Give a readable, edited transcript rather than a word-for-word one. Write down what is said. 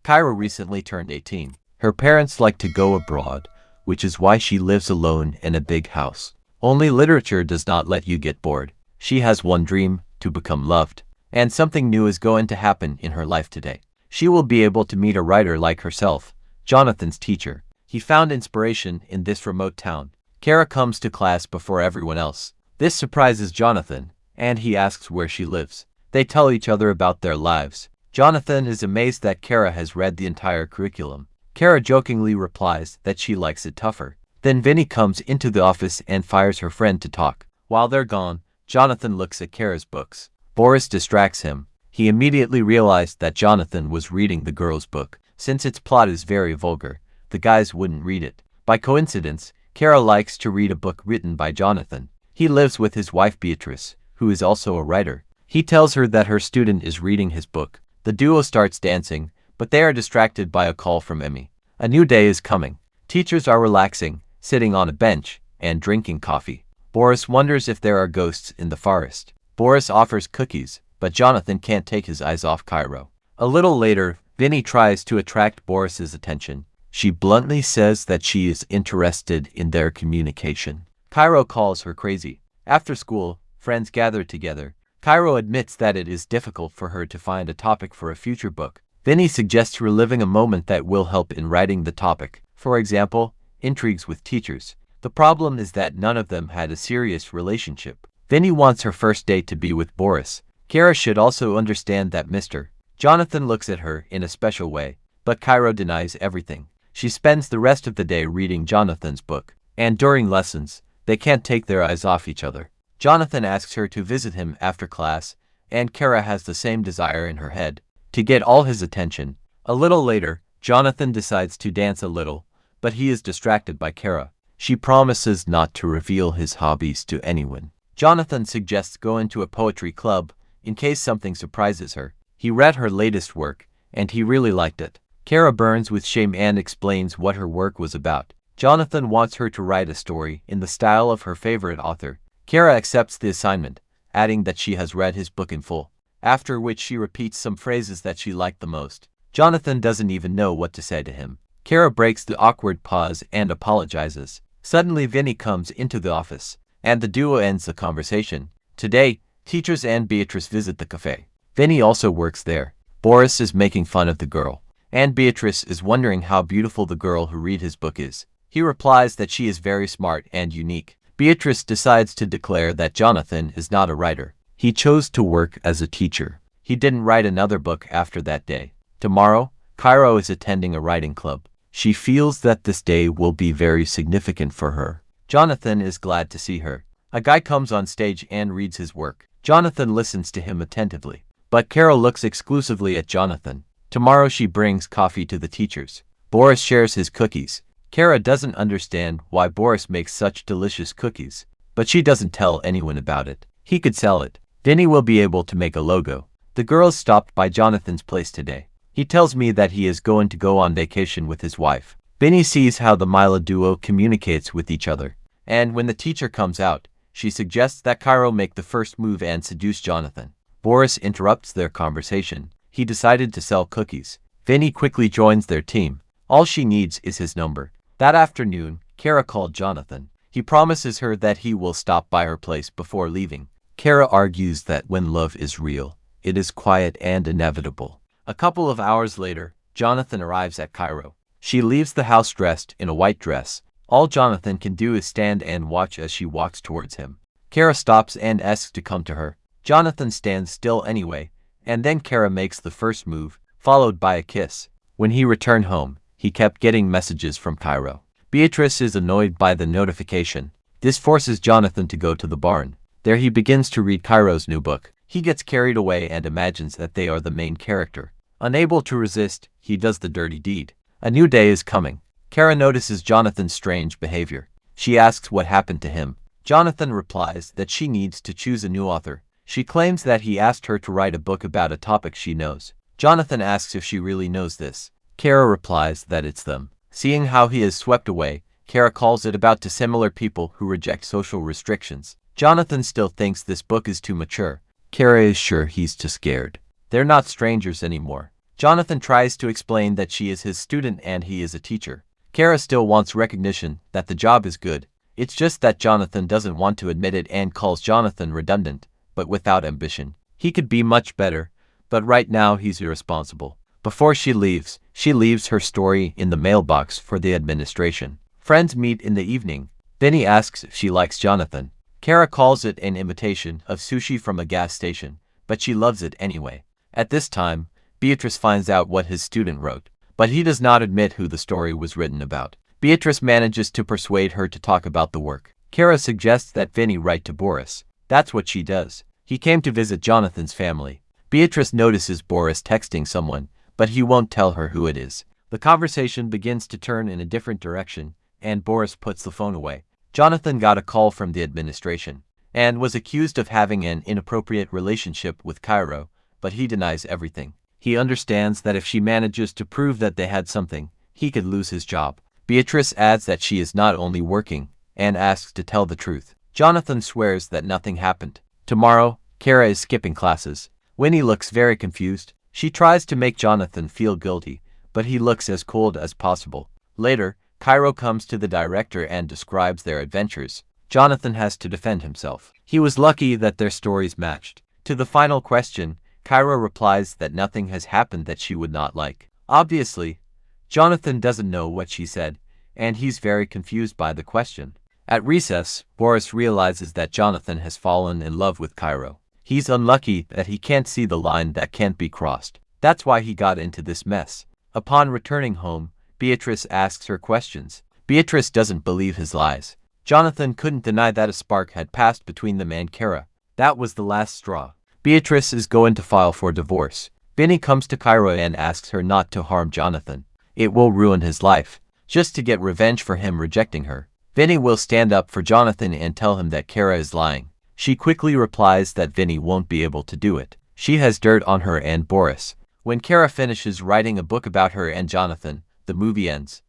Kaira recently turned 18. Her parents like to go abroad, which is why she lives alone in a big house. Only literature does not let you get bored. She has one dream, to become loved. And something new is going to happen in her life today. She will be able to meet a writer like herself, Jonathan's teacher. He found inspiration in this remote town. Kaira comes to class before everyone else. This surprises Jonathan, and he asks where she lives. They tell each other about their lives. Jonathan is amazed that Kaira has read the entire curriculum. Kaira jokingly replies that she likes it tougher. Then Vinnie comes into the office and fires her friend to talk. While they're gone, Jonathan looks at Kaira's books. Boris distracts him. He immediately realized that Jonathan was reading the girl's book. Since its plot is very vulgar, the guys wouldn't read it. By coincidence, Kaira likes to read a book written by Jonathan. He lives with his wife Beatrice, who is also a writer. He tells her that her student is reading his book. The duo starts dancing, but they are distracted by a call from Emmy. A new day is coming. Teachers are relaxing, sitting on a bench, and drinking coffee. Boris wonders if there are ghosts in the forest. Boris offers cookies, but Jonathan can't take his eyes off Cairo. A little later, Vinnie tries to attract Boris's attention. She bluntly says that she is interested in their communication. Cairo calls her crazy. After school, friends gather together. Cairo admits that it is difficult for her to find a topic for a future book. Vinnie suggests reliving a moment that will help in writing the topic. For example, intrigues with teachers. The problem is that none of them had a serious relationship. Vinnie wants her first date to be with Boris. Kaira should also understand that Mr. Jonathan looks at her in a special way, but Cairo denies everything. She spends the rest of the day reading Jonathan's book, and during lessons, they can't take their eyes off each other. Jonathan asks her to visit him after class, and Kaira has the same desire in her head, to get all his attention. A little later, Jonathan decides to dance a little, but he is distracted by Kaira. She promises not to reveal his hobbies to anyone. Jonathan suggests going to a poetry club, in case something surprises her. He read her latest work, and he really liked it. Kaira burns with shame and explains what her work was about. Jonathan wants her to write a story in the style of her favorite author. Kaira accepts the assignment, adding that she has read his book in full, after which she repeats some phrases that she liked the most. Jonathan doesn't even know what to say to him. Kaira breaks the awkward pause and apologizes. Suddenly Vinnie comes into the office, and the duo ends the conversation. Today, teachers and Beatrice visit the cafe. Vinnie also works there. Boris is making fun of the girl, and Beatrice is wondering how beautiful the girl who read his book is. He replies that she is very smart and unique. Beatrice decides to declare that Jonathan is not a writer. He chose to work as a teacher. He didn't write another book after that day. Tomorrow, Cairo is attending a writing club. She feels that this day will be very significant for her. Jonathan is glad to see her. A guy comes on stage and reads his work. Jonathan listens to him attentively, but Carol looks exclusively at Jonathan. Tomorrow she brings coffee to the teachers. Boris shares his cookies. Kaira doesn't understand why Boris makes such delicious cookies, but she doesn't tell anyone about it. He could sell it. Vinnie will be able to make a logo. The girls stopped by Jonathan's place today. He tells me that he is going to go on vacation with his wife. Vinnie sees how the Mila duo communicates with each other, and when the teacher comes out, she suggests that Cairo make the first move and seduce Jonathan. Boris interrupts their conversation. He decided to sell cookies. Vinnie quickly joins their team. All she needs is his number. That afternoon, Kaira called Jonathan. He promises her that he will stop by her place before leaving. Kaira argues that when love is real, it is quiet and inevitable. A couple of hours later, Jonathan arrives at Cairo. She leaves the house dressed in a white dress. All Jonathan can do is stand and watch as she walks towards him. Kaira stops and asks to come to her. Jonathan stands still anyway, and then Kaira makes the first move, followed by a kiss. When he returned home, he kept getting messages from Cairo. Beatrice is annoyed by the notification. This forces Jonathan to go to the barn. There he begins to read Cairo's new book. He gets carried away and imagines that they are the main character. Unable to resist, he does the dirty deed. A new day is coming. Kaira notices Jonathan's strange behavior. She asks what happened to him. Jonathan replies that she needs to choose a new author. She claims that he asked her to write a book about a topic she knows. Jonathan asks if she really knows this. Kaira replies that it's them. Seeing how he is swept away, Kaira calls it about to similar people who reject social restrictions. Jonathan still thinks this book is too mature. Kaira is sure he's too scared. They're not strangers anymore. Jonathan tries to explain that she is his student and he is a teacher. Kaira still wants recognition that the job is good. It's just that Jonathan doesn't want to admit it and calls Jonathan redundant, but without ambition. He could be much better, but right now he's irresponsible. Before she leaves her story in the mailbox for the administration. Friends meet in the evening. Vinnie asks if she likes Jonathan. Kaira calls it an imitation of sushi from a gas station, but she loves it anyway. At this time, Beatrice finds out what his student wrote, but he does not admit who the story was written about. Beatrice manages to persuade her to talk about the work. Kaira suggests that Vinnie write to Boris. That's what she does. He came to visit Jonathan's family. Beatrice notices Boris texting someone, but he won't tell her who it is. The conversation begins to turn in a different direction, and Boris puts the phone away. Jonathan got a call from the administration, and was accused of having an inappropriate relationship with Cairo, but he denies everything. He understands that if she manages to prove that they had something, he could lose his job. Beatrice adds that she is not only working, and asks to tell the truth. Jonathan swears that nothing happened. Tomorrow, Kaira is skipping classes. Winnie looks very confused. She tries to make Jonathan feel guilty, but he looks as cold as possible. Later, Cairo comes to the director and describes their adventures. Jonathan has to defend himself. He was lucky that their stories matched. To the final question, Cairo replies that nothing has happened that she would not like. Obviously, Jonathan doesn't know what she said, and he's very confused by the question. At recess, Boris realizes that Jonathan has fallen in love with Cairo. He's unlucky that he can't see the line that can't be crossed. That's why he got into this mess. Upon returning home, Beatrice asks her questions. Beatrice doesn't believe his lies. Jonathan couldn't deny that a spark had passed between them and Kaira. That was the last straw. Beatrice is going to file for divorce. Vinnie comes to Cairo and asks her not to harm Jonathan. It will ruin his life, just to get revenge for him rejecting her. Vinnie will stand up for Jonathan and tell him that Kaira is lying. She quickly replies that Vinnie won't be able to do it. She has dirt on her and Boris. When Kaira finishes writing a book about her and Jonathan, the movie ends.